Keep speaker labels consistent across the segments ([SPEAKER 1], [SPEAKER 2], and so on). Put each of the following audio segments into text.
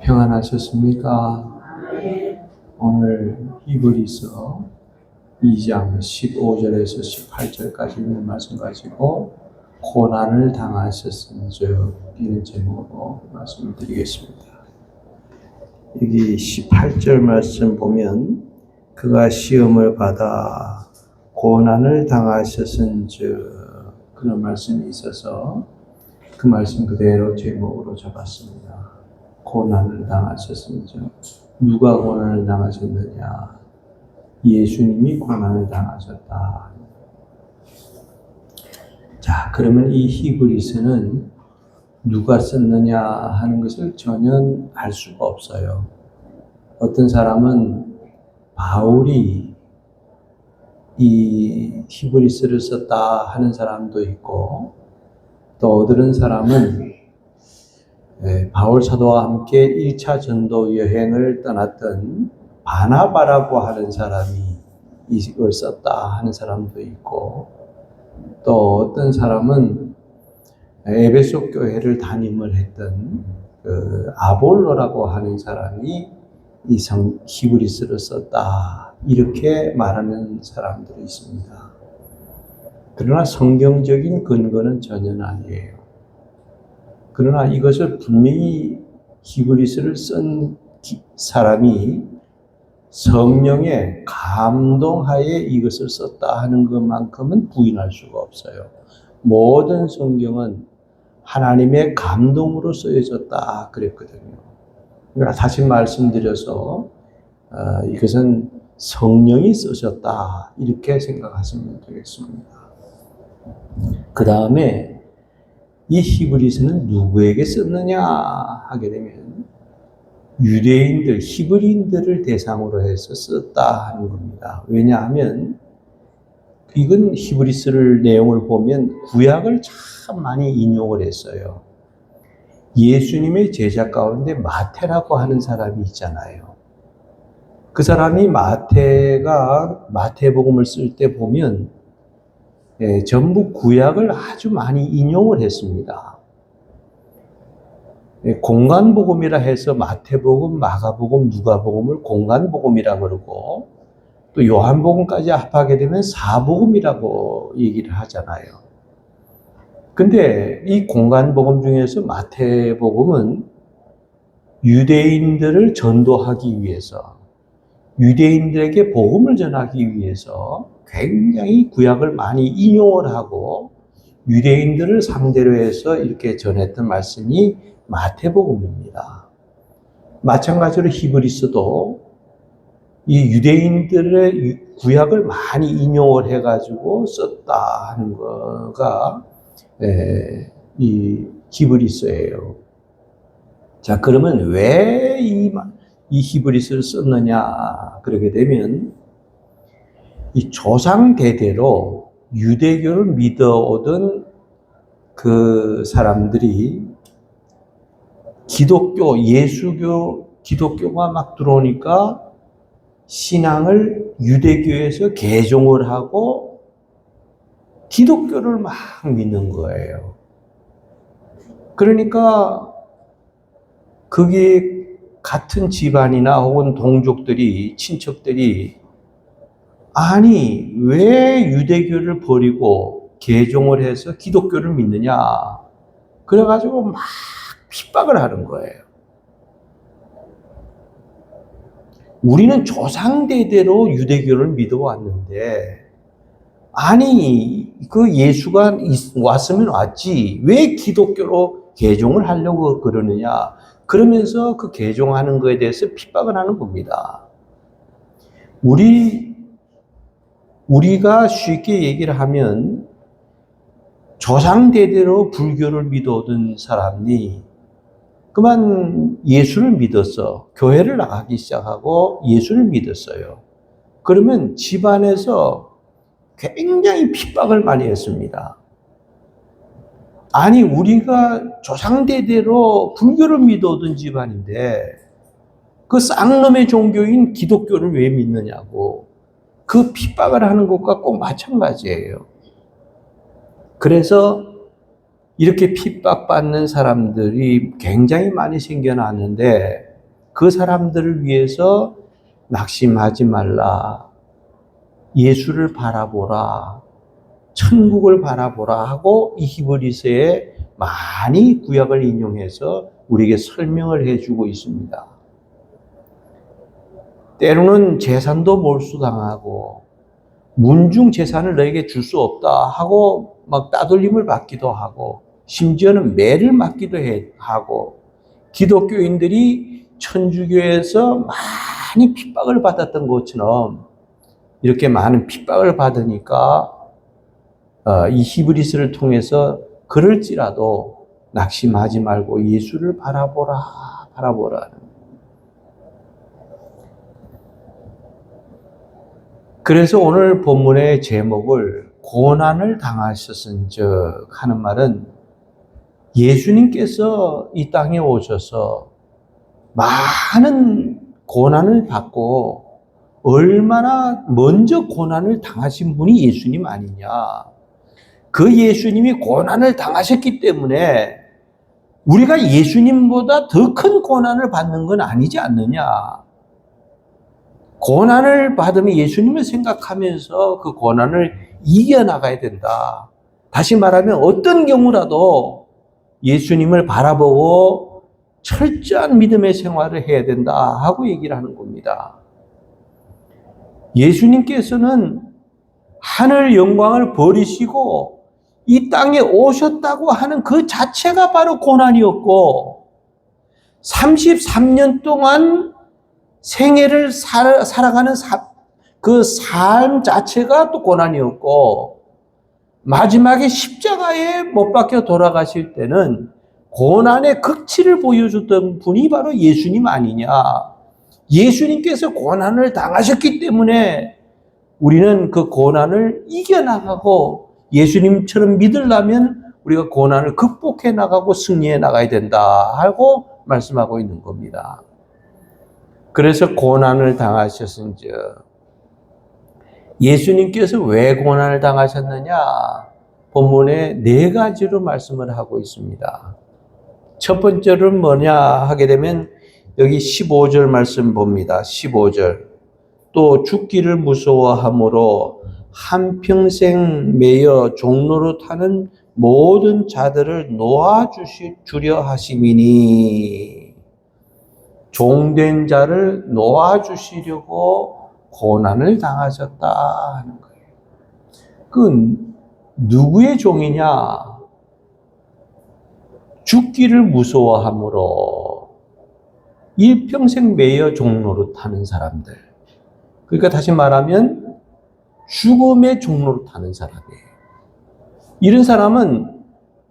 [SPEAKER 1] 평안하셨습니까? 오늘 히브리서 2장 15절에서 18절까지 있는 말씀 가지고 고난을 당하셨은즉 이런 제목으로 말씀을 드리겠습니다. 여기 18절 말씀 보면 그가 시험을 받아 고난을 당하셨은즉 그런 말씀이 있어서 그 말씀 그대로 제목으로 잡았습니다. 고난을 당하셨은즉 누가 고난을 당하셨느냐? 예수님이 고난을 당하셨다. 자, 그러면 이 히브리서는 누가 썼느냐 하는 것을 전혀 알 수가 없어요. 어떤 사람은 바울이 이 히브리서를 썼다 하는 사람도 있고, 또 어떤 사람은 바울 사도와 함께 1차 전도 여행을 떠났던 바나바라고 하는 사람이 이걸 썼다 하는 사람도 있고, 또 어떤 사람은 에베소 교회를 담임을 했던 아볼로라고 하는 사람이 이 히브리서를 썼다 이렇게 말하는 사람들이 있습니다. 그러나 성경적인 근거는 전혀 아니에요. 그러나 이것을 분명히 히브리서를 쓴 사람이 성령의 감동하에 이것을 썼다 하는 것만큼은 부인할 수가 없어요. 모든 성경은 하나님의 감동으로 쓰여졌다 그랬거든요. 그러니까 다시 말씀드려서 이것은 성령이 쓰셨다 이렇게 생각하시면 되겠습니다. 그 다음에 이 히브리서는 누구에게 썼느냐 하게 되면 유대인들, 히브리인들을 대상으로 해서 썼다 하는 겁니다. 왜냐하면 이건 히브리서를 내용을 보면 구약을 참 많이 인용을 했어요. 예수님의 제자 가운데 마태라고 하는 사람이 있잖아요. 그 사람이 마태복음을 쓸 때 보면 전부 구약을 아주 많이 인용을 했습니다. 공간복음이라 해서 마태복음, 마가복음, 누가복음을 공간복음이라 그러고 또 요한복음까지 합하게 되면 사복음이라고 얘기를 하잖아요. 근데 이 공간복음 중에서 마태복음은 유대인들을 전도하기 위해서, 유대인들에게 복음을 전하기 위해서 굉장히 구약을 많이 인용을 하고 유대인들을 상대로 해서 이렇게 전했던 말씀이 마태복음입니다. 마찬가지로 히브리서도 이 유대인들의 구약을 많이 인용을 해가지고 썼다 하는 거가 이 히브리서예요. 자, 그러면 왜 이 히브리서를 썼느냐 그러게 되면 이 조상 대대로 유대교를 믿어오던 그 사람들이 기독교가 막 들어오니까 신앙을 유대교에서 개종을 하고 기독교를 막 믿는 거예요. 그러니까 그게 같은 집안이나 혹은 동족들이, 친척들이 아니 왜 유대교를 버리고 개종을 해서 기독교를 믿느냐 그래가지고 막 핍박을 하는 거예요. 우리는 조상대대로 유대교를 믿어왔는데 아니 그 예수가 왔으면 왔지 왜 기독교로 개종을 하려고 그러느냐 그러면서 그 개종하는 거에 대해서 핍박을 하는 겁니다. 우리가 쉽게 얘기를 하면 조상대대로 불교를 믿어오던 사람이 그만 예수를 믿었어. 교회를 나가기 시작하고 예수를 믿었어요. 그러면 집안에서 굉장히 핍박을 많이 했습니다. 아니 우리가 조상대대로 불교를 믿어오던 집안인데 그 쌍놈의 종교인 기독교를 왜 믿느냐고. 그 핍박을 하는 것과 꼭 마찬가지예요. 그래서 이렇게 핍박받는 사람들이 굉장히 많이 생겨났는데 그 사람들을 위해서 낙심하지 말라. 예수를 바라보라. 천국을 바라보라 하고 이 히브리서에 많이 구약을 인용해서 우리에게 설명을 해주고 있습니다. 때로는 재산도 몰수당하고 문중 재산을 너에게 줄 수 없다 하고 막 따돌림을 받기도 하고 심지어는 매를 맞기도 하고 기독교인들이 천주교에서 많이 핍박을 받았던 것처럼 이렇게 많은 픽박을 받으니까 이 히브리서를 통해서 그럴지라도 낙심하지 말고 예수를 바라보라. 그래서 오늘 본문의 제목을 고난을 당하셨은즉 하는 말은 예수님께서 이 땅에 오셔서 많은 고난을 받고 얼마나 먼저 고난을 당하신 분이 예수님 아니냐. 그 예수님이 고난을 당하셨기 때문에 우리가 예수님보다 더 큰 고난을 받는 건 아니지 않느냐. 고난을 받으면 예수님을 생각하면서 그 고난을 이겨나가야 된다. 다시 말하면 어떤 경우라도 예수님을 바라보고 철저한 믿음의 생활을 해야 된다 하고 얘기를 하는 겁니다. 예수님께서는 하늘 영광을 버리시고 이 땅에 오셨다고 하는 그 자체가 바로 고난이었고 33년 동안 생애를 살아가는 그 삶 자체가 또 고난이었고 마지막에 십자가에 못 박혀 돌아가실 때는 고난의 극치를 보여줬던 분이 바로 예수님 아니냐. 예수님께서 고난을 당하셨기 때문에 우리는 그 고난을 이겨나가고 예수님처럼 믿으려면 우리가 고난을 극복해 나가고 승리해 나가야 된다 하고 말씀하고 있는 겁니다. 그래서 고난을 당하셨은즉 예수님께서 왜 고난을 당하셨느냐? 본문에 4가지로 말씀을 하고 있습니다. 첫 번째는 뭐냐 하게 되면 여기 15절 말씀 봅니다. 15절. 또 죽기를 무서워함으로 한평생 매여 종로로 타는 모든 자들을 놓아주려 하심이니 종된 자를 놓아주시려고 고난을 당하셨다 하는 거예요. 그 누구의 종이냐? 죽기를 무서워함으로 일평생 매여 종로로 타는 사람들. 그러니까 다시 말하면 죽음의 종로로 타는 사람이에요. 이런 사람은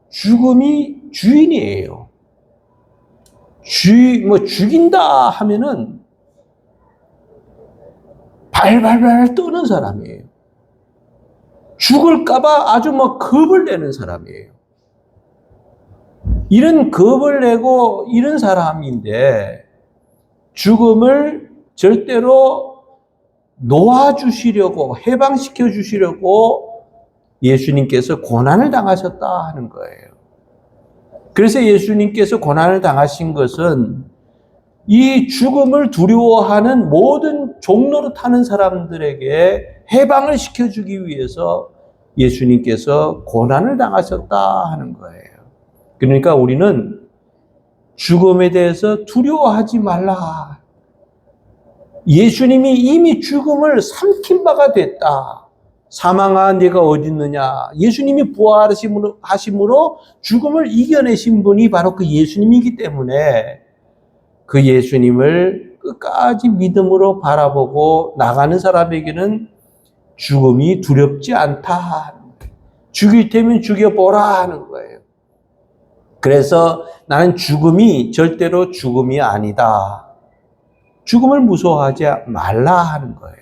[SPEAKER 1] 죽음이 주인이에요. 죽인다 하면은 발발발 떠는 사람이에요. 죽을까봐 아주 겁을 내는 사람이에요. 이런 겁을 내고 이런 사람인데 죽음을 절대로 놓아주시려고 해방시켜 주시려고 예수님께서 고난을 당하셨다 하는 거예요. 그래서 예수님께서 고난을 당하신 것은 이 죽음을 두려워하는 모든 종로로 타는 사람들에게 해방을 시켜주기 위해서 예수님께서 고난을 당하셨다 하는 거예요. 그러니까 우리는 죽음에 대해서 두려워하지 말라. 예수님이 이미 죽음을 삼킨 바가 됐다. 사망아 네가 어디 있느냐. 예수님이 부활하심으로 죽음을 이겨내신 분이 바로 그 예수님이기 때문에 그 예수님을 끝까지 믿음으로 바라보고 나가는 사람에게는 죽음이 두렵지 않다. 죽일 테면 죽여보라 하는 거예요. 그래서 나는 죽음이 절대로 죽음이 아니다. 죽음을 무서워하지 말라 하는 거예요.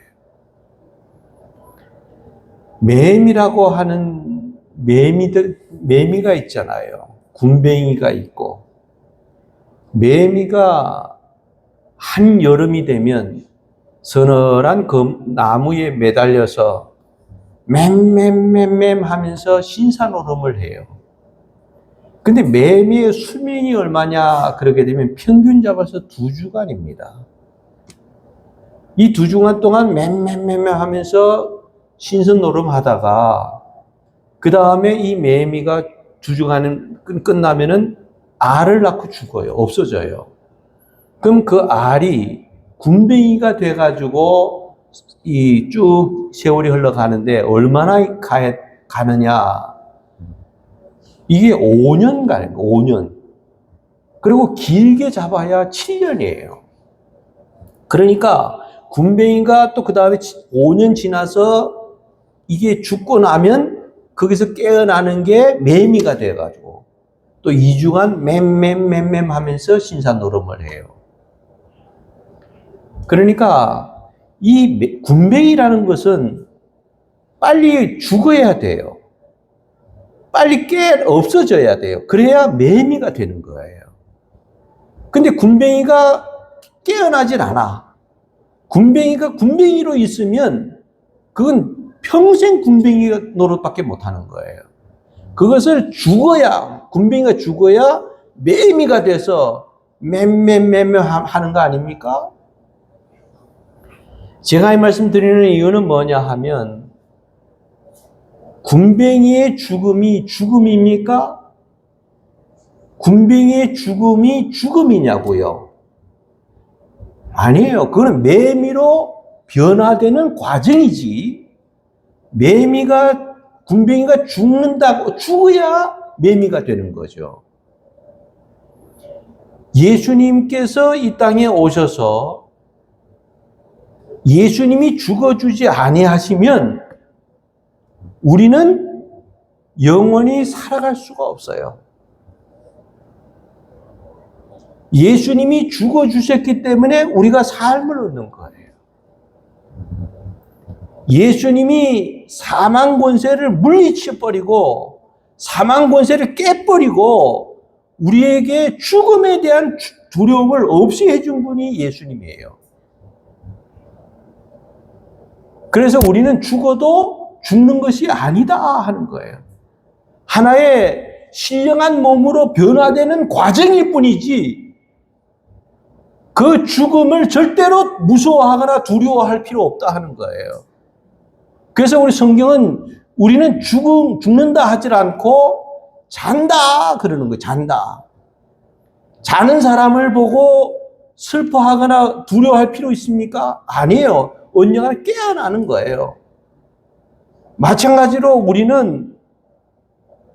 [SPEAKER 1] 매미라고 하는 매미가 있잖아요. 군뱅이가 있고 매미가 한여름이 되면 서늘한 그 나무에 매달려서 맴맴맴맴 하면서 신사노름을 해요. 근데 매미의 수명이 얼마냐 그러게 되면 평균 잡아서 2주간입니다. 이 2주간 동안 맴맴맴맴 하면서 신선노름 하다가 그 다음에 이 매미가 2주간 끝나면은 알을 낳고 죽어요. 없어져요. 그럼 그 알이 군뱅이가 돼가지고 이 쭉 세월이 흘러가는데 얼마나 가느냐? 이게 5년 가는 거예요. 5년. 그리고 길게 잡아야 7년이에요. 그러니까 군뱅이가 또 그 다음에 5년 지나서 이게 죽고 나면 거기서 깨어나는 게 매미가 돼가지고 또 2주간 맴맴맴맴 하면서 신사노름을 해요. 그러니까 이 군뱅이라는 것은 빨리 죽어야 돼요. 빨리 없어져야 돼요. 그래야 매미가 되는 거예요. 근데 군뱅이가 깨어나질 않아. 군뱅이가 군뱅이로 있으면 그건 평생 군뱅이 노릇밖에 못하는 거예요. 그것을 군뱅이가 죽어야 매미가 돼서 맴맴맴매 하는 거 아닙니까? 제가 이 말씀 드리는 이유는 뭐냐 하면 군뱅이의 죽음이 죽음입니까? 군뱅이의 죽음이 죽음이냐고요? 아니에요. 그건 매미로 변화되는 과정이지. 군뱅이가 죽어야 매미가 되는 거죠. 예수님께서 이 땅에 오셔서 예수님이 죽어주지 아니하시면 우리는 영원히 살아갈 수가 없어요. 예수님이 죽어주셨기 때문에 우리가 삶을 얻는 거예요. 예수님이 사망 권세를 물리쳐버리고 사망 권세를 깨버리고 우리에게 죽음에 대한 두려움을 없이 해준 분이 예수님이에요. 그래서 우리는 죽어도 죽는 것이 아니다 하는 거예요. 하나의 신령한 몸으로 변화되는 과정일 뿐이지 그 죽음을 절대로 무서워하거나 두려워할 필요 없다 하는 거예요. 그래서 우리 성경은 우리는 죽는다 하질 않고 잔다 그러는 거예요. 잔다. 자는 사람을 보고 슬퍼하거나 두려워할 필요 있습니까? 아니에요. 언젠가 깨어나는 거예요. 마찬가지로 우리는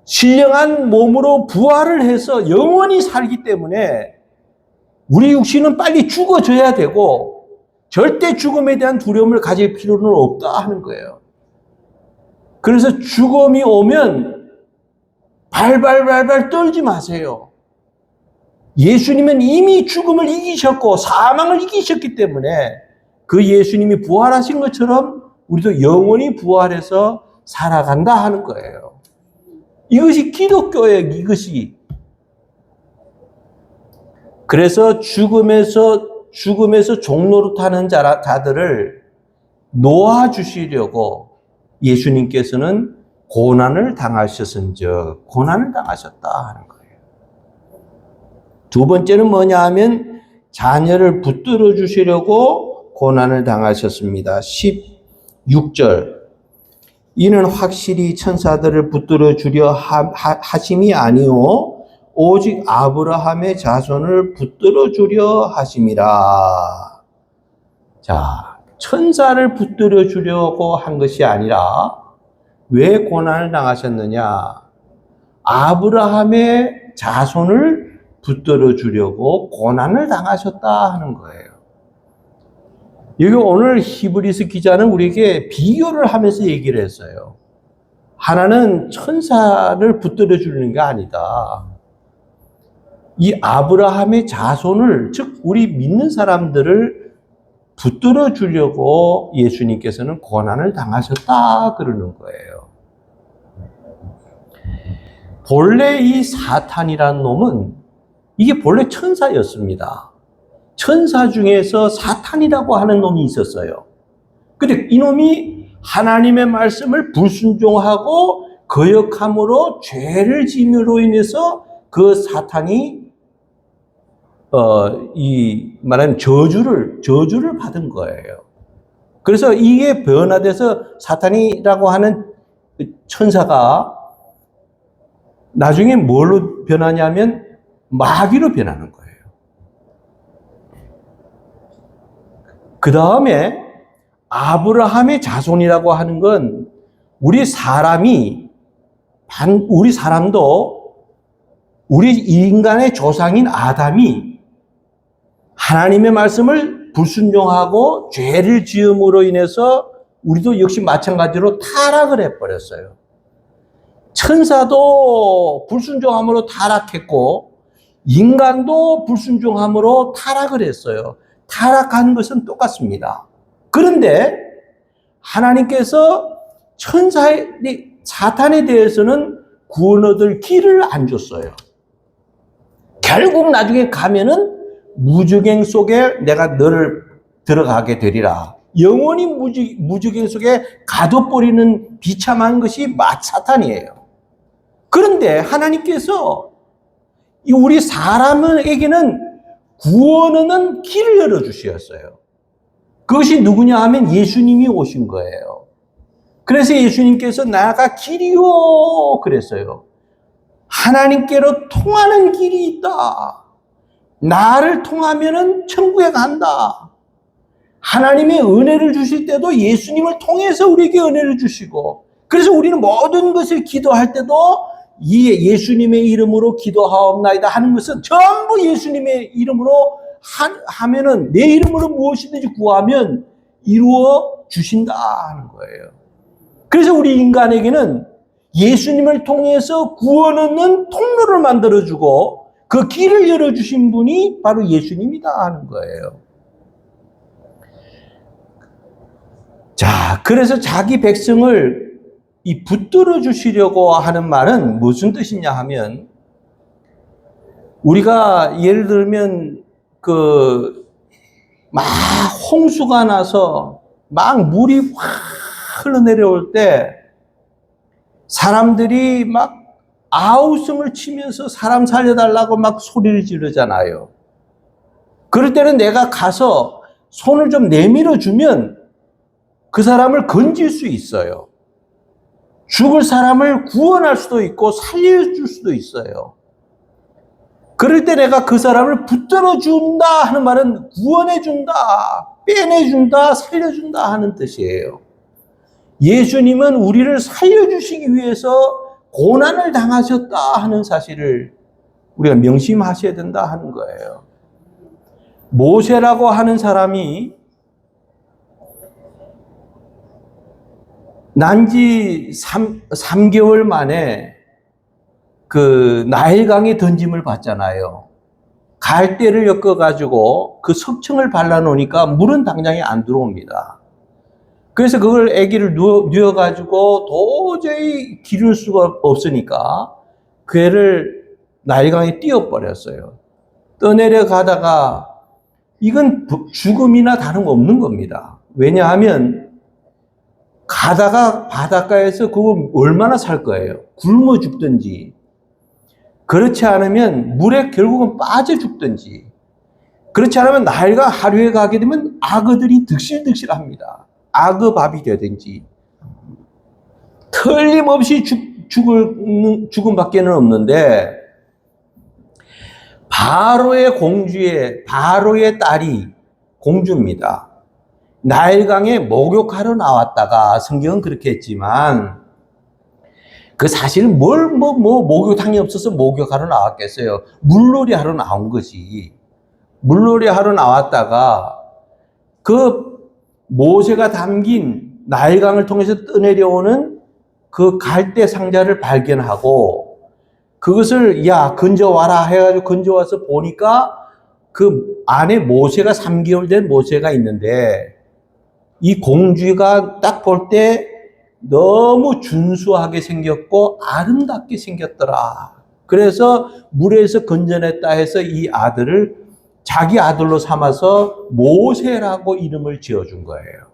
[SPEAKER 1] 신령한 몸으로 부활을 해서 영원히 살기 때문에 우리 육신은 빨리 죽어져야 되고 절대 죽음에 대한 두려움을 가질 필요는 없다 하는 거예요. 그래서 죽음이 오면 발발발발 떨지 마세요. 예수님은 이미 죽음을 이기셨고 사망을 이기셨기 때문에 그 예수님이 부활하신 것처럼 우리도 영원히 부활해서 살아간다 하는 거예요. 이것이 기독교예요. 이것이. 그래서 죽음에서 종노릇하는 자들을 놓아주시려고 예수님께서는 고난을 당하셨은즉 고난을 당하셨다 하는 거예요. 두 번째는 뭐냐 하면 자녀를 붙들어 주시려고 고난을 당하셨습니다. 16절 이는 확실히 천사들을 붙들어 주려 하심이 아니오 오직 아브라함의 자손을 붙들어 주려 하심이라. 자, 천사를 붙들어 주려고 한 것이 아니라 왜 고난을 당하셨느냐? 아브라함의 자손을 붙들어 주려고 고난을 당하셨다 하는 거예요. 여기 오늘 히브리서 기자는 우리에게 비교를 하면서 얘기를 했어요. 하나는 천사를 붙들어 주는 게 아니다. 이 아브라함의 자손을, 즉 우리 믿는 사람들을 붙들어 주려고 예수님께서는 고난을 당하셨다 그러는 거예요. 본래 이 사탄이라는 놈은 이게 본래 천사였습니다. 천사 중에서 사탄이라고 하는 놈이 있었어요. 근데 이놈이 하나님의 말씀을 불순종하고 거역함으로 죄를 지음으로 인해서 그 사탄이 이 말하는 저주를 받은 거예요. 그래서 이게 변화돼서 사탄이라고 하는 천사가 나중에 뭘로 변하냐면 마귀로 변하는 거예요. 그 다음에 아브라함의 자손이라고 하는 건 우리 사람도 우리 인간의 조상인 아담이 하나님의 말씀을 불순종하고 죄를 지음으로 인해서 우리도 역시 마찬가지로 타락을 해버렸어요. 천사도 불순종함으로 타락했고 인간도 불순종함으로 타락을 했어요. 타락한 것은 똑같습니다. 그런데 하나님께서 사탄에 대해서는 구원 얻을 길을 안 줬어요. 결국 나중에 가면은 무저갱 속에 내가 너를 들어가게 되리라. 영원히 무저갱 속에 가둬버리는 비참한 것이 사탄이에요. 그런데 하나님께서 우리 사람에게는 구원하는 길을 열어주셨어요. 그것이 누구냐 하면 예수님이 오신 거예요. 그래서 예수님께서 나가 길이요 그랬어요. 하나님께로 통하는 길이 있다. 나를 통하면은 천국에 간다. 하나님의 은혜를 주실 때도 예수님을 통해서 우리에게 은혜를 주시고, 그래서 우리는 모든 것을 기도할 때도 이 예수님의 이름으로 기도하옵나이다 하는 것은 전부 예수님의 이름으로 하면은 내 이름으로 무엇이든지 구하면 이루어 주신다 하는 거예요. 그래서 우리 인간에게는 예수님을 통해서 구원 얻는 통로를 만들어주고 그 길을 열어주신 분이 바로 예수님이다 하는 거예요. 자, 그래서 자기 백성을 붙들어 주시려고 하는 말은 무슨 뜻이냐 하면, 우리가 예를 들면 막 홍수가 나서 막 물이 확 흘러내려올 때 사람들이 막 아우성을 치면서 사람 살려달라고 막 소리를 지르잖아요. 그럴 때는 내가 가서 손을 좀 내밀어 주면 그 사람을 건질 수 있어요. 죽을 사람을 구원할 수도 있고 살려줄 수도 있어요. 그럴 때 내가 그 사람을 붙들어 준다 하는 말은 구원해 준다, 빼내준다, 살려준다 하는 뜻이에요. 예수님은 우리를 살려주시기 위해서 고난을 당하셨다 하는 사실을 우리가 명심하셔야 된다 하는 거예요. 모세라고 하는 사람이 난지 3개월 만에 그 나일강에 던짐을 받잖아요. 갈대를 엮어가지고 그 석청을 발라놓으니까 물은 당장에 안 들어옵니다. 그래서 그걸 아기를 누워가지고 도저히 기를 수가 없으니까 그 애를 나일강에 띄워버렸어요. 떠내려 가다가 이건 죽음이나 다름없는 겁니다. 왜냐하면 가다가 바닷가에서 그거 얼마나 살 거예요. 굶어 죽든지, 그렇지 않으면 물에 결국은 빠져 죽든지, 그렇지 않으면 나일강 하류에 가게 되면 악어들이 득실득실합니다. 악어밥이 되든지, 틀림없이 죽음밖에는 없는데, 바로의 딸이 공주입니다. 나일강에 목욕하러 나왔다가, 성경은 그렇게 했지만 그 사실은 목욕탕이 없어서 목욕하러 나왔겠어요. 물놀이 하러 나온 거지. 물놀이 하러 나왔다가 그 모세가 담긴 나일강을 통해서 떠내려오는 그 갈대 상자를 발견하고 그것을 건져와라 해가지고 건져와서 보니까 그 안에 모세가 3개월 된 모세가 있는데, 이 공주가 딱 볼 때 너무 준수하게 생겼고 아름답게 생겼더라. 그래서 물에서 건져냈다 해서 이 아들을 자기 아들로 삼아서 모세라고 이름을 지어준 거예요.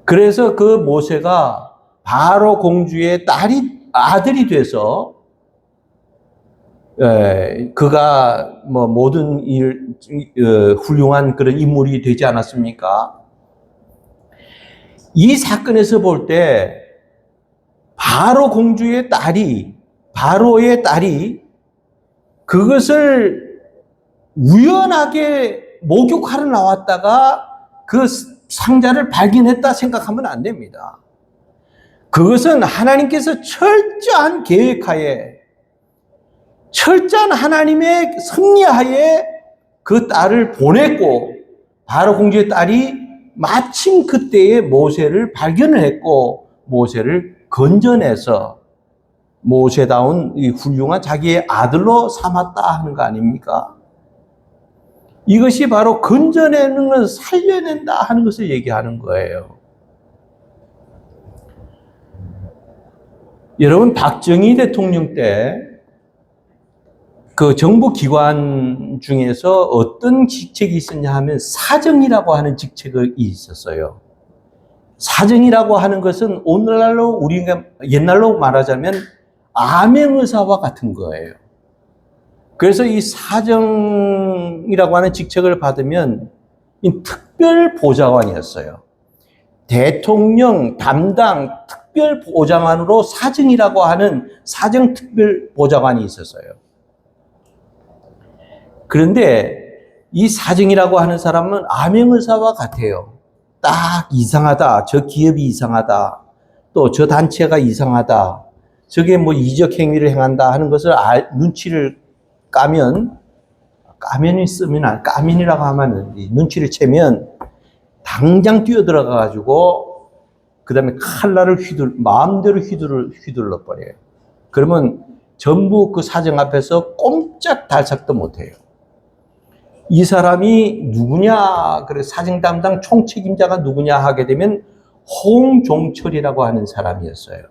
[SPEAKER 1] 그래서 그 모세가 바로 공주의 아들이 돼서 그가 뭐 모든 훌륭한 그런 인물이 되지 않았습니까? 이 사건에서 볼 때 바로 공주의 바로의 딸이 그것을 우연하게 목욕하러 나왔다가 그 상자를 발견했다 생각하면 안 됩니다. 그것은 하나님께서 철저한 계획하에, 철저한 하나님의 섭리하에 그 딸을 보냈고, 바로 공주의 딸이 마침 그때에 모세를 발견을 했고 모세를 건져내서 모세다운 이 훌륭한 자기의 아들로 삼았다 하는 거 아닙니까? 이것이 바로 건져내는 걸 살려낸다 하는 것을 얘기하는 거예요. 여러분, 박정희 대통령 때 그 정부 기관 중에서 어떤 직책이 있었냐 하면 사정이라고 하는 직책이 있었어요. 사정이라고 하는 것은 오늘날로 우리가 옛날로 말하자면 암행의사와 같은 거예요. 그래서 이 사정이라고 하는 직책을 받으면 이 특별보좌관이었어요. 대통령 담당 특별보좌관으로 사정이라고 하는 사정특별보좌관이 있었어요. 그런데 이 사정이라고 하는 사람은 암행의사와 같아요. 딱 이상하다. 저 기업이 이상하다. 또 저 단체가 이상하다. 저게 뭐 이적 행위를 행한다 하는 것을 눈치를 까면이라고 하면 눈치를 채면 당장 뛰어들어가 가지고 그 다음에 칼날을 마음대로 휘둘러 버려요. 그러면 전부 그 사정 앞에서 꼼짝달싹도 못해요. 이 사람이 누구냐, 그래 사정 담당 총책임자가 누구냐 하게 되면 홍종철이라고 하는 사람이었어요.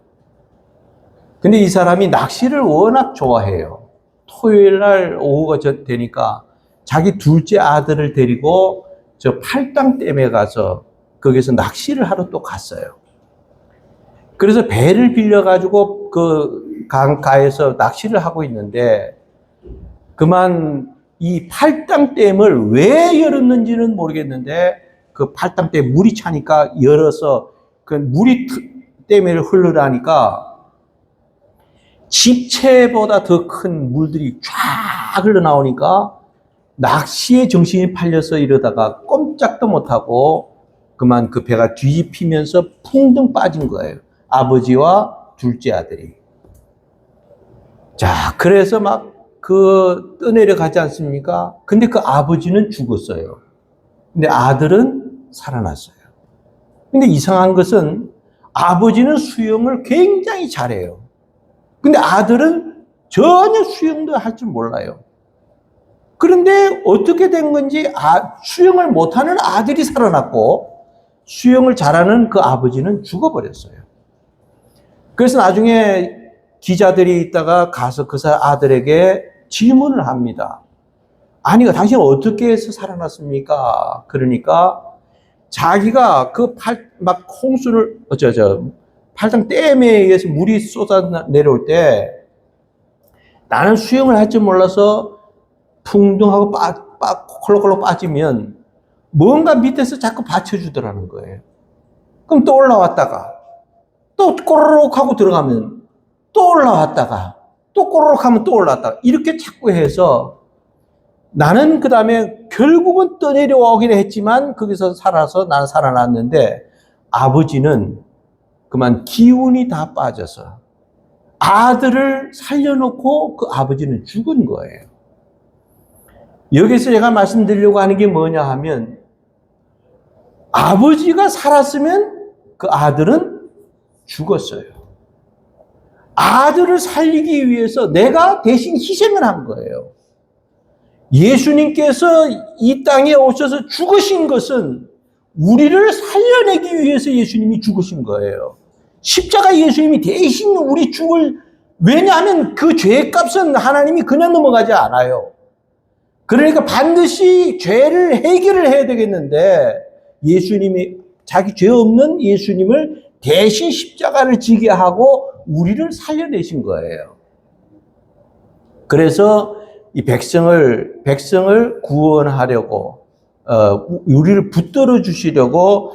[SPEAKER 1] 근데 이 사람이 낚시를 워낙 좋아해요. 토요일 날 오후가 되니까 자기 둘째 아들을 데리고 저 팔당댐에 가서 거기서 낚시를 하러 또 갔어요. 그래서 배를 빌려가지고 그 강가에서 낚시를 하고 있는데 그만 이 팔당댐을 왜 열었는지는 모르겠는데 그 팔당댐 물이 차니까 열어서 그 물이 댐에 흐르라니까 집채보다 더 큰 물들이 쫙 흘러나오니까 낚시에 정신이 팔려서 이러다가 꼼짝도 못하고 그만 그 배가 뒤집히면서 풍덩 빠진 거예요. 아버지와 둘째 아들이. 자, 그래서 막 떠내려 가지 않습니까? 근데 그 아버지는 죽었어요. 근데 아들은 살아났어요. 근데 이상한 것은 아버지는 수영을 굉장히 잘해요. 근데 아들은 전혀 수영도 할 줄 몰라요. 그런데 어떻게 된 건지 수영을 못하는 아들이 살아났고 수영을 잘하는 그 아버지는 죽어버렸어요. 그래서 나중에 기자들이 있다가 가서 그 아들에게 질문을 합니다. 아니, 당신 어떻게 해서 살아났습니까? 그러니까 자기가 그 홍수를, 팔당 댐에 의해서 물이 쏟아 내려올 때 나는 수영을 할 줄 몰라서 풍덩하고 콜록콜록 빠지면 뭔가 밑에서 자꾸 받쳐주더라는 거예요. 그럼 또 올라왔다가 또 꼬르륵 하고 들어가면 또 올라왔다가 또 꼬르륵 하면 또 올라왔다가 이렇게 자꾸 해서 나는 그 다음에 결국은 떠내려오긴 했지만 거기서 살아서 나는 살아났는데 아버지는 그만 기운이 다 빠져서 아들을 살려놓고 그 아버지는 죽은 거예요. 여기서 제가 말씀드리려고 하는 게 뭐냐 하면 아버지가 살았으면 그 아들은 죽었어요. 아들을 살리기 위해서 내가 대신 희생을 한 거예요. 예수님께서 이 땅에 오셔서 죽으신 것은 우리를 살려내기 위해서 예수님이 죽으신 거예요. 십자가 예수님이 대신 왜냐하면 그 죄값은 하나님이 그냥 넘어가지 않아요. 그러니까 반드시 죄를 해결을 해야 되겠는데 예수님이 자기 죄 없는 예수님을 대신 십자가를 지게 하고 우리를 살려내신 거예요. 그래서 이 백성을 구원하려고 우리를 붙들어 주시려고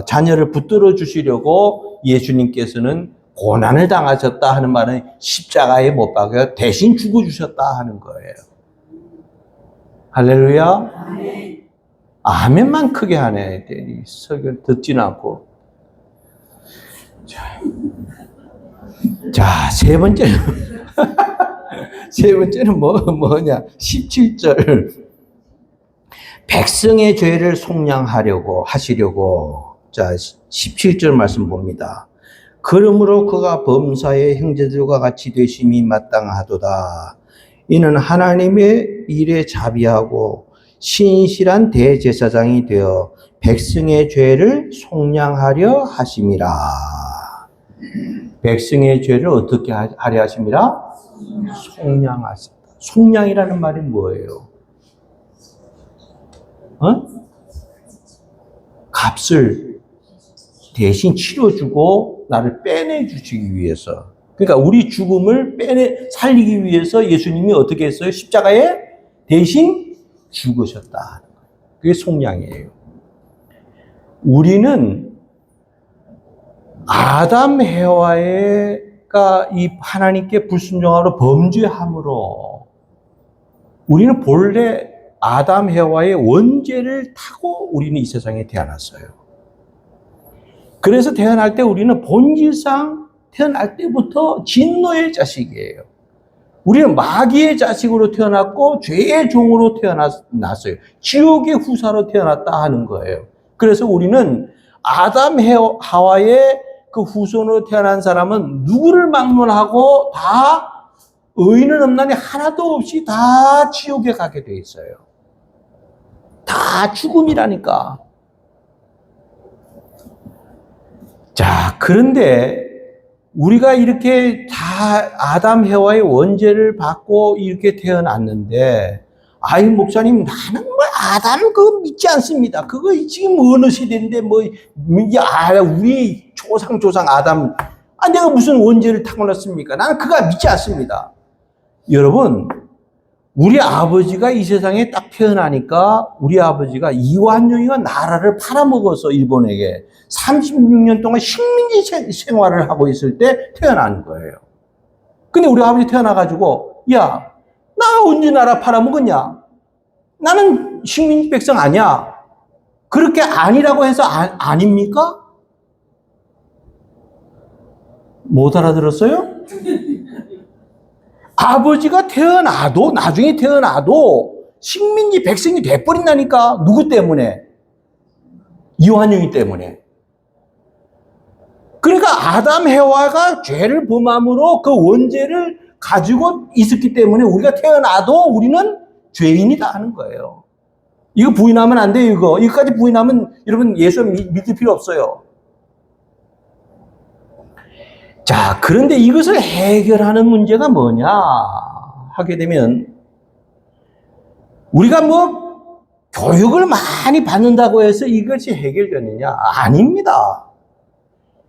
[SPEAKER 1] 자녀를 붙들어 주시려고 예수님께서는 고난을 당하셨다 하는 말은 십자가에 못 박여 대신 죽어 주셨다 하는 거예요. 할렐루야. 아멘만 크게 하네. 설교 듣지는 않고. 자, 세 번째는 세 번째는 뭐냐? 17절. 백성의 죄를 하시려고. 자, 17절 말씀 봅니다. 그러므로 그가 범사의 형제들과 같이 되심이 마땅하도다. 이는 하나님의 일에 자비하고 신실한 대제사장이 되어 백성의 죄를 속량하려 하심이라. 백성의 죄를 어떻게 하려 하심이라? 속량하신다. 속량이라는 말이 뭐예요? 값을 대신 치러주고 나를 빼내주시기 위해서. 그러니까 우리 죽음을 살리기 위해서 예수님이 어떻게 했어요? 십자가에 대신 죽으셨다. 그게 속량이에요. 우리는 아담 해와가 이 하나님께 불순종하러 범죄함으로 우리는 본래 아담 해와의 원죄를 타고 우리는 이 세상에 태어났어요. 그래서 태어날 때 우리는 본질상 태어날 때부터 진노의 자식이에요. 우리는 마귀의 자식으로 태어났고 죄의 종으로 태어났어요. 지옥의 후사로 태어났다 하는 거예요. 그래서 우리는 아담 하와의 그 후손으로 태어난 사람은 누구를 막론하고 다 의인은 없나니 하나도 없이 다 지옥에 가게 돼 있어요. 다 죽음이라니까. 자, 그런데 우리가 이렇게 다 아담 해와의 원죄를 받고 이렇게 태어났는데, 아이 목사님 나는 뭐 아담 그거 믿지 않습니다. 그거 지금 어느 시대인데 우리 조상 아담 내가 무슨 원죄를 타고났습니까? 나는 그거 믿지 않습니다. 여러분, 우리 아버지가 이 세상에 딱 태어나니까 우리 아버지가 이완용이가 나라를 팔아먹어서 일본에게 36년 동안 식민지 생활을 하고 있을 때 태어난 거예요. 근데 우리 아버지 태어나가지고 야, 나 언제 나라 팔아먹었냐? 나는 식민지 백성 아니야. 그렇게 아니라고 해서 아닙니까? 못 알아들었어요? 아버지가 나중에 태어나도 식민지 백성이 돼버린다니까. 누구 때문에? 이완용이 때문에. 그러니까 아담 해와가 죄를 범함으로 그 원죄를 가지고 있었기 때문에 우리가 태어나도 우리는 죄인이다 하는 거예요. 이거 부인하면 안 돼요, 이거. 이거까지 부인하면 여러분 예수 믿을 필요 없어요. 자, 그런데 이것을 해결하는 문제가 뭐냐 하게 되면 우리가 교육을 많이 받는다고 해서 이것이 해결되느냐? 아닙니다.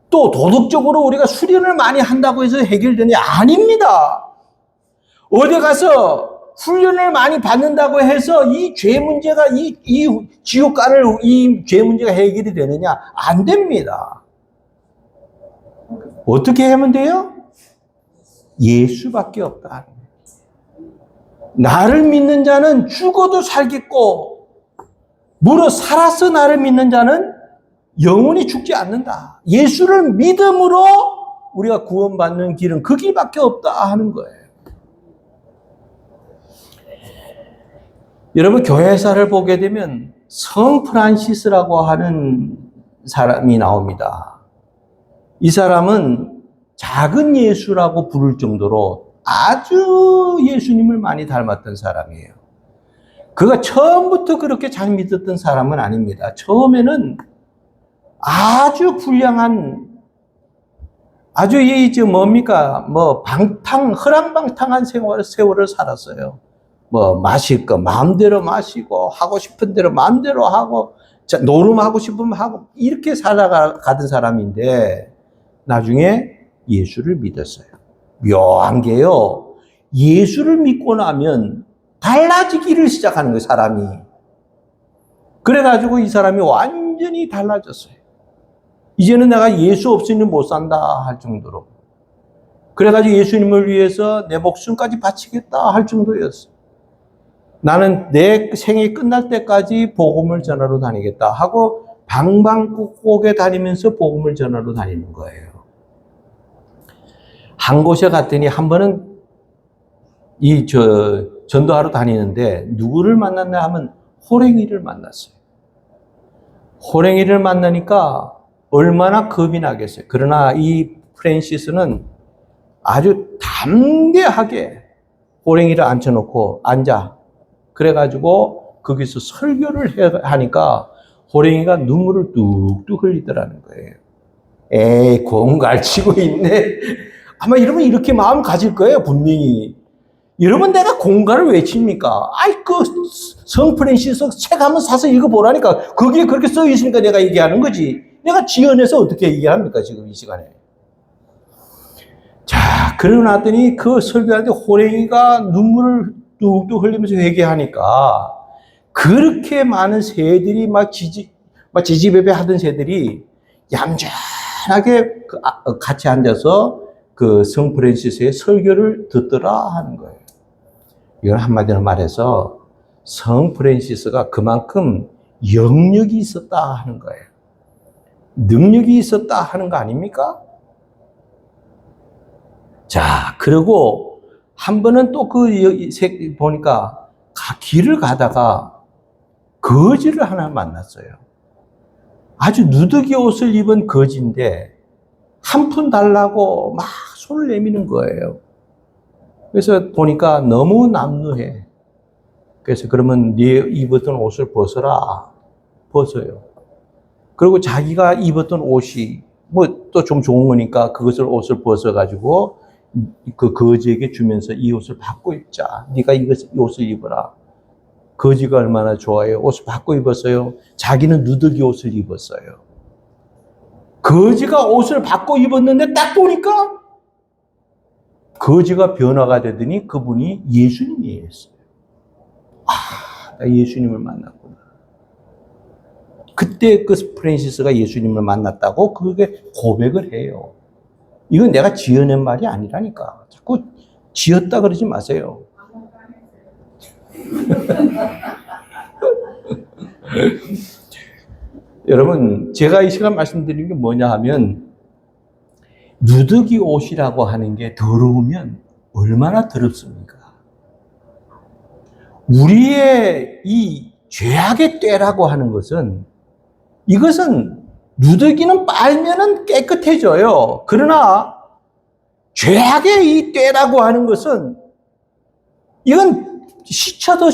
[SPEAKER 1] 또 도덕적으로 우리가 수련을 많이 한다고 해서 해결되느냐? 아닙니다. 어디 가서 훈련을 많이 받는다고 해서 이 죄 문제가 이 지옥 가는 이 죄 문제가 해결이 되느냐? 안 됩니다. 어떻게 하면 돼요? 예수밖에 없다. 나를 믿는 자는 죽어도 살겠고 무릇 살아서 나를 믿는 자는 영원히 죽지 않는다. 예수를 믿음으로 우리가 구원받는 길은 그 길밖에 없다 하는 거예요. 여러분, 교회사를 보게 되면 성 프란시스라고 하는 사람이 나옵니다. 이 사람은 작은 예수라고 부를 정도로 아주 예수님을 많이 닮았던 사람이에요. 그가 처음부터 그렇게 잘 믿었던 사람은 아닙니다. 처음에는 아주 불량한, 아주 허랑방탕한 세월을 살았어요. 뭐 마실 거 마음대로 마시고 하고 싶은 대로 마음대로 하고 노름하고 싶으면 하고 이렇게 살아가던 사람인데 나중에 예수를 믿었어요. 묘한 게요. 예수를 믿고 나면 달라지기를 시작하는 거예요, 사람이. 그래가지고 이 사람이 완전히 달라졌어요. 이제는 내가 예수 없이는 못 산다 할 정도로. 그래가지고 예수님을 위해서 내 목숨까지 바치겠다 할 정도였어요. 나는 내 생이 끝날 때까지 복음을 전하러 다니겠다 하고 방방곡곡에 다니면서 복음을 전하러 다니는 거예요. 한 곳에 갔더니 한 번은 전도하러 다니는데 누구를 만났나 하면 호랭이를 만났어요. 호랭이를 만나니까 얼마나 겁이 나겠어요. 그러나 이 프랜시스는 아주 담대하게 호랭이를 앉혀놓고 앉아. 그래가지고 거기서 설교를 하니까 호랭이가 눈물을 뚝뚝 흘리더라는 거예요. 에이, 공갈치고 있네. 아마 여러분 이렇게 마음 가질 거예요, 분명히. 여러분 내가 공갈을 왜 칩니까? 아이, 성 프랜시스 책 한번 사서 읽어보라니까. 거기에 그렇게 써 있으니까 내가 얘기하는 거지. 내가 지어내서 어떻게 얘기합니까, 지금 이 시간에. 자, 그러고 났더니 그 설교할 때 호랭이가 눈물을 뚝뚝 흘리면서 회개하니까 그렇게 많은 새들이 막 지지배배 하던 새들이 얌전하게 같이 앉아서 그 성 프랜시스의 설교를 듣더라 하는 거예요. 이걸 한마디로 말해서 성 프랜시스가 그만큼 영역이 있었다 하는 거예요. 능력이 있었다 하는 거 아닙니까? 자, 그리고 한 번은 또 보니까 길을 가다가 거지를 하나 만났어요. 아주 누더기 옷을 입은 거지인데 한 푼 달라고 막 손을 내미는 거예요. 그래서 보니까 너무 남루해. 그래서 그러면 네 입었던 옷을 벗어라. 벗어요. 그리고 자기가 입었던 옷이 뭐 또 좀 좋은 거니까 그것을 옷을 벗어가지고 그 거지에게 주면서 이 옷을 바꿔 입자. 네가 이 옷을 입어라. 거지가 얼마나 좋아해요. 옷을 바꿔 입었어요. 자기는 누더기 옷을 입었어요. 거지가 옷을 바꿔 입었는데 딱 보니까 거지가 변화가 되더니 그분이 예수님이었어요. 아, 나 예수님을 만났구나. 그때 그 프랜시스가 예수님을 만났다고 그게 고백을 해요. 이건 내가 지어낸 말이 아니라니까. 자꾸 지었다 그러지 마세요. 여러분, 제가 이 시간 말씀드리는 게 뭐냐 하면 누더기 옷이라고 하는 게 더러우면 얼마나 더럽습니까? 우리의 이 죄악의 때라고 하는 것은 이것은 누더기는 빨면은 깨끗해져요. 그러나 죄악의 이 때라고 하는 것은 이건 씻혀도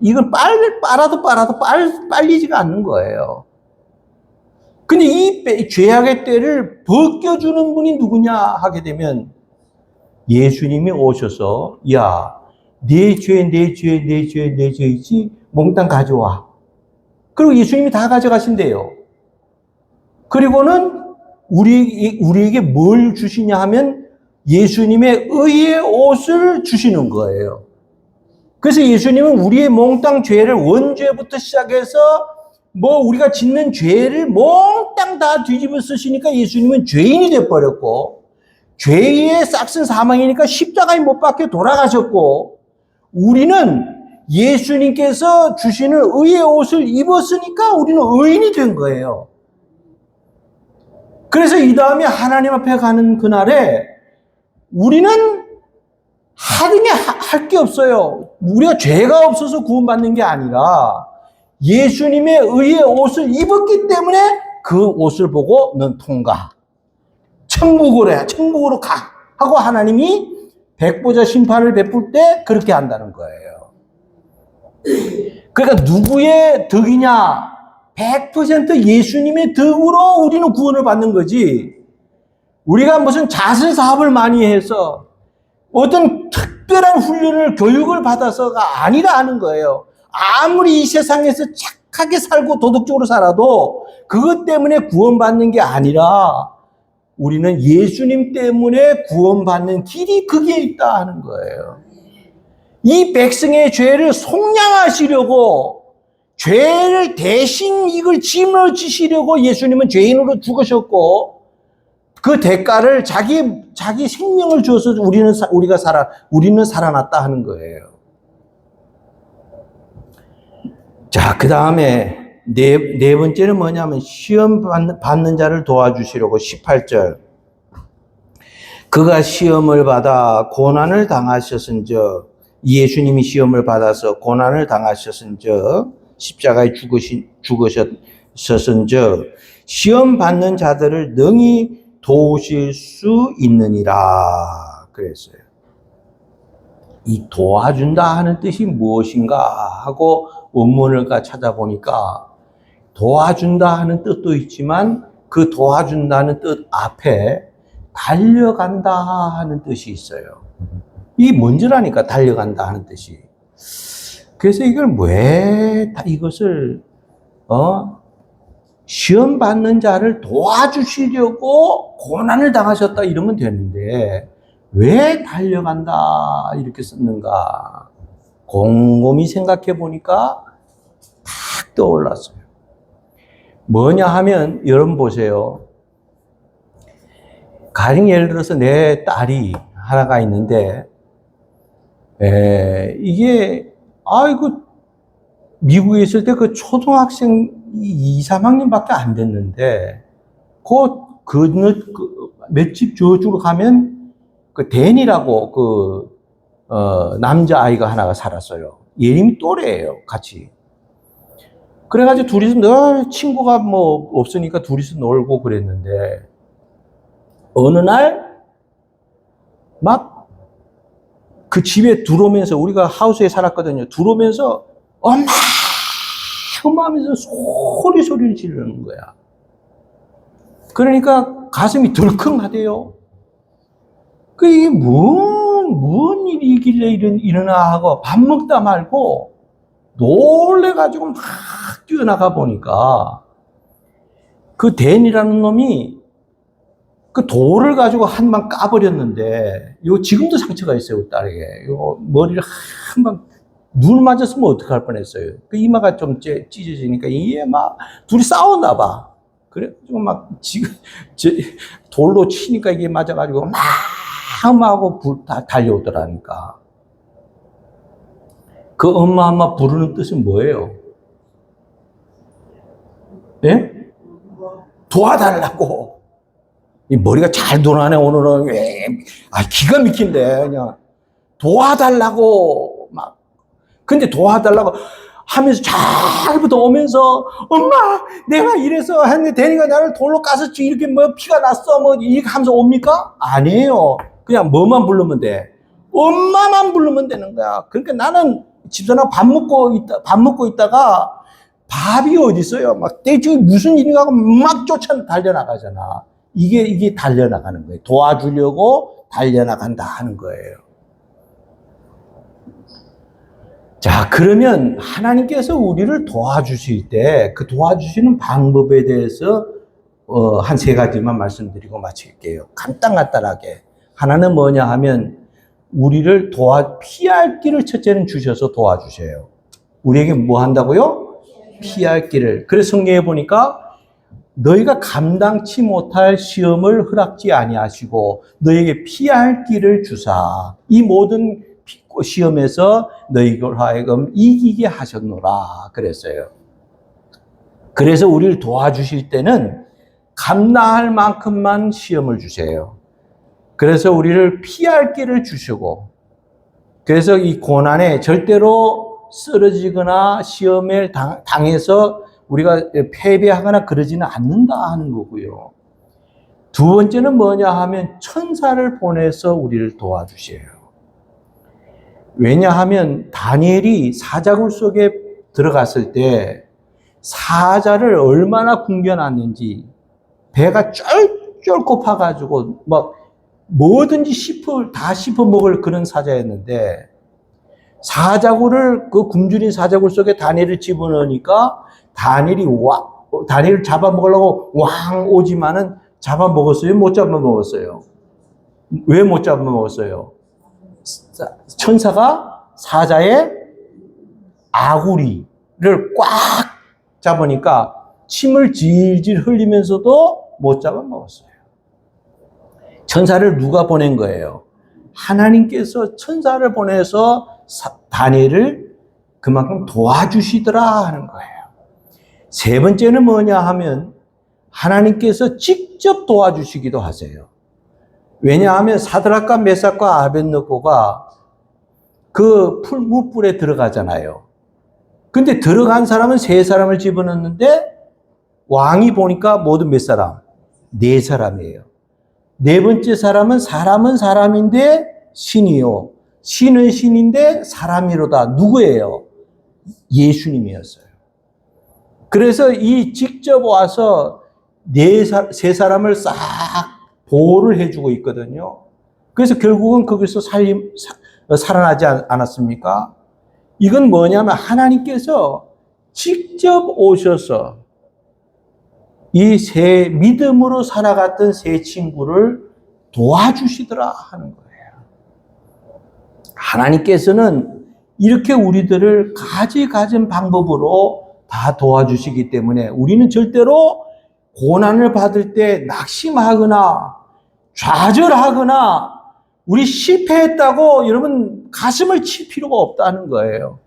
[SPEAKER 1] 이건 빨아도 빨리지가 않는 거예요. 근데 이 죄악의 때를 벗겨주는 분이 누구냐 하게 되면 예수님이 오셔서 야, 내 죄이지 몽땅 가져와. 그리고 예수님이 다 가져가신대요. 그리고는 우리에게 뭘 주시냐 하면 예수님의 의의 옷을 주시는 거예요. 그래서 예수님은 우리의 몽땅 죄를 원죄부터 시작해서 뭐 우리가 짓는 죄를 몽땅 다 뒤집어 쓰시니까 예수님은 죄인이 돼버렸고 죄의 싹슨 사망이니까 십자가에 못 박혀 돌아가셨고 우리는 예수님께서 주시는 의의 옷을 입었으니까 우리는 의인이 된 거예요. 그래서 이 다음에 하나님 앞에 가는 그날에 우리는 하등에 할 게 없어요. 우리가 죄가 없어서 구원받는 게 아니라 예수님의 의의 옷을 입었기 때문에 그 옷을 보고 넌 통과. 천국으로 가. 하고 하나님이 백보자 심판을 베풀 때 그렇게 한다는 거예요. 그러니까 누구의 덕이냐? 100% 예수님의 덕으로 우리는 구원을 받는 거지. 우리가 무슨 자선 사업을 많이 해서 어떤 특별한 훈련을, 교육을 받아서가 아니라는 거예요. 아무리 이 세상에서 착하게 살고 도덕적으로 살아도 그것 때문에 구원받는 게 아니라 우리는 예수님 때문에 구원받는 길이 거기에 있다 하는 거예요. 이 백성의 죄를 속량하시려고, 죄를 대신 이걸 짊어지시려고 예수님은 죄인으로 죽으셨고, 그 대가를 자기 생명을 줘서 우리는 살아났다 하는 거예요. 자, 그 다음에 네 번째는 뭐냐면 시험 받는 자를 도와주시려고 18절. 그가 시험을 받아 고난을 당하셨은즉, 예수님이 시험을 받아서 고난을 당하셨은즉, 십자가에 죽으셨은즉 시험 받는 자들을 능히 도우실 수 있느니라 그랬어요. 이 도와준다 하는 뜻이 무엇인가 하고 원문을 찾아보니까 도와준다 하는 뜻도 있지만 그 도와준다는 뜻 앞에 달려간다 하는 뜻이 있어요. 이게 먼저라니까, 달려간다 하는 뜻이. 그래서 이것을 시험 받는 자를 도와주시려고 고난을 당하셨다 이러면 되는데 왜 달려간다 이렇게 썼는가 곰곰이 생각해 보니까 탁 떠올랐어요. 뭐냐 하면, 여러분 보세요. 가령 예를 들어서 내 딸이 하나가 있는데 이게 미국에 있을 때 그 초등학생 2, 3학년밖에 안 됐는데, 맷집 저쪽으로 가면, 댄이라고 남자아이가 하나가 살았어요. 얘님이 또래예요, 같이. 그래가지고 둘이서 늘 친구가 없으니까 둘이서 놀고 그랬는데, 어느 날, 그 집에 들어오면서, 우리가 하우스에 살았거든요. 들어오면서, 엄마 하면서 소리를 지르는 거야. 그러니까 가슴이 덜컹하대요. 이게 뭔 일이길래 일어나 하고 밥 먹다 말고 놀래가지고 막 뛰어나가 보니까 그 댄이라는 놈이 그 돌을 가지고 한 방 까버렸는데, 이거 지금도 상처가 있어요, 우리 딸에게. 이거 머리를 한 방, 눈 맞았으면 어떡할 뻔했어요. 그 이마가 좀 찢어지니까 이게 둘이 싸웠나 봐. 그래가지고 돌로 치니까 이게 맞아가지고 막 하고 달려오더라니까. 그 엄마 부르는 뜻은 뭐예요? 예? 도와달라고. 이 머리가 잘 돌아가네, 오늘은. 기가 막힌데, 그냥. 도와달라고, 근데 도와달라고 하면서 잘부터 오면서, 엄마, 내가 이래서 했는데, 대니가 나를 돌로 까서 이렇게 피가 났어, 이렇게 하면서 옵니까? 아니에요. 그냥 뭐만 부르면 돼. 엄마만 부르면 되는 거야. 그러니까 나는 집사람 밥 먹고 있다가, 밥이 어디 있어요? 지금 무슨 일인가 하고 달려나가잖아. 이게 달려나가는 거예요. 도와주려고 달려나간다 하는 거예요. 자, 그러면 하나님께서 우리를 도와주실 때 그 도와주시는 방법에 대해서 한 3가지만 말씀드리고 마칠게요. 간단하게. 하나는 뭐냐 하면 우리를 피할 길을 첫째는 주셔서 도와주셔요. 우리에게 뭐 한다고요? 피할 길을. 그래서 성경에 보니까 너희가 감당치 못할 시험을 허락지 아니하시고 너희에게 피할 길을 주사 이 모든 시험에서 너희를 하여금 이기게 하셨노라 그랬어요. 그래서 우리를 도와주실 때는 감당할 만큼만 시험을 주세요. 그래서 우리를 피할 길을 주시고, 그래서 이 고난에 절대로 쓰러지거나 시험에 당해서 우리가 패배하거나 그러지는 않는다 하는 거고요. 두 번째는 뭐냐 하면 천사를 보내서 우리를 도와주세요. 왜냐하면 다니엘이 사자굴 속에 들어갔을 때 사자를 얼마나 굶겨놨는지 배가 쫄쫄 고파가지고 뭐든지 다 씹어 먹을 그런 사자였는데, 사자굴을, 그 굶주린 사자굴 속에 다니엘을 집어넣으니까 다니엘을 잡아먹으려고 왕 오지만은 잡아먹었어요? 못 잡아먹었어요? 왜 못 잡아먹었어요? 천사가 사자의 아구리를 꽉 잡으니까 침을 질질 흘리면서도 못 잡아먹었어요. 천사를 누가 보낸 거예요? 하나님께서 천사를 보내서 다니엘을 그만큼 도와주시더라 하는 거예요. 세 번째는 뭐냐 하면 하나님께서 직접 도와주시기도 하세요. 왜냐하면 사드락과 메삭과 아벳느고가 그 물불에 들어가잖아요. 근데 들어간 사람은 세 사람을 집어넣는데 왕이 보니까 모두 몇 사람? 네 사람이에요. 네 번째 사람은 사람인데 신이요. 신은 신인데 사람이로다. 누구예요? 예수님이었어요. 그래서 이 직접 와서 세 사람을 싹 보호를 해주고 있거든요. 그래서 결국은 거기서 살아나지 않았습니까? 이건 뭐냐면 하나님께서 직접 오셔서 이 믿음으로 살아갔던 세 친구를 도와주시더라 하는 거예요. 하나님께서는 이렇게 우리들을 가진 방법으로 다 도와주시기 때문에 우리는 절대로 고난을 받을 때 낙심하거나 좌절하거나 우리 실패했다고 여러분 가슴을 칠 필요가 없다는 거예요.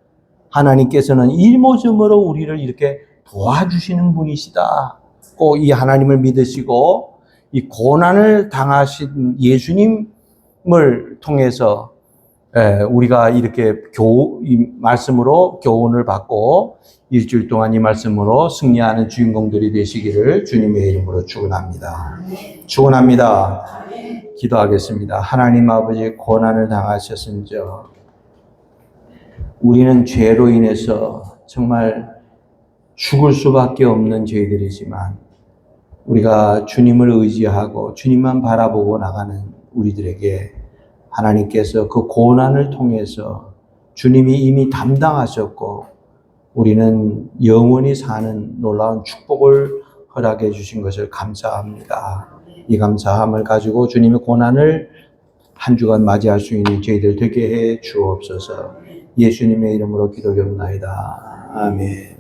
[SPEAKER 1] 하나님께서는 일모즘으로 우리를 이렇게 도와주시는 분이시다. 꼭 이 하나님을 믿으시고 이 고난을 당하신 예수님을 통해서 우리가 이렇게 이 말씀으로 교훈을 받고 일주일 동안 이 말씀으로 승리하는 주인공들이 되시기를 주님의 이름으로 축원합니다. 축원합니다. 기도하겠습니다. 하나님 아버지, 고난을 당하셨은저 우리는 죄로 인해서 정말 죽을 수밖에 없는 죄들이지만 우리가 주님을 의지하고 주님만 바라보고 나가는 우리들에게 하나님께서 그 고난을 통해서 주님이 이미 담당하셨고 우리는 영원히 사는 놀라운 축복을 허락해 주신 것을 감사합니다. 이 감사함을 가지고 주님의 고난을 한 주간 맞이할 수 있는 저희들 되게 해 주옵소서. 예수님의 이름으로 기도드립니다. 아멘.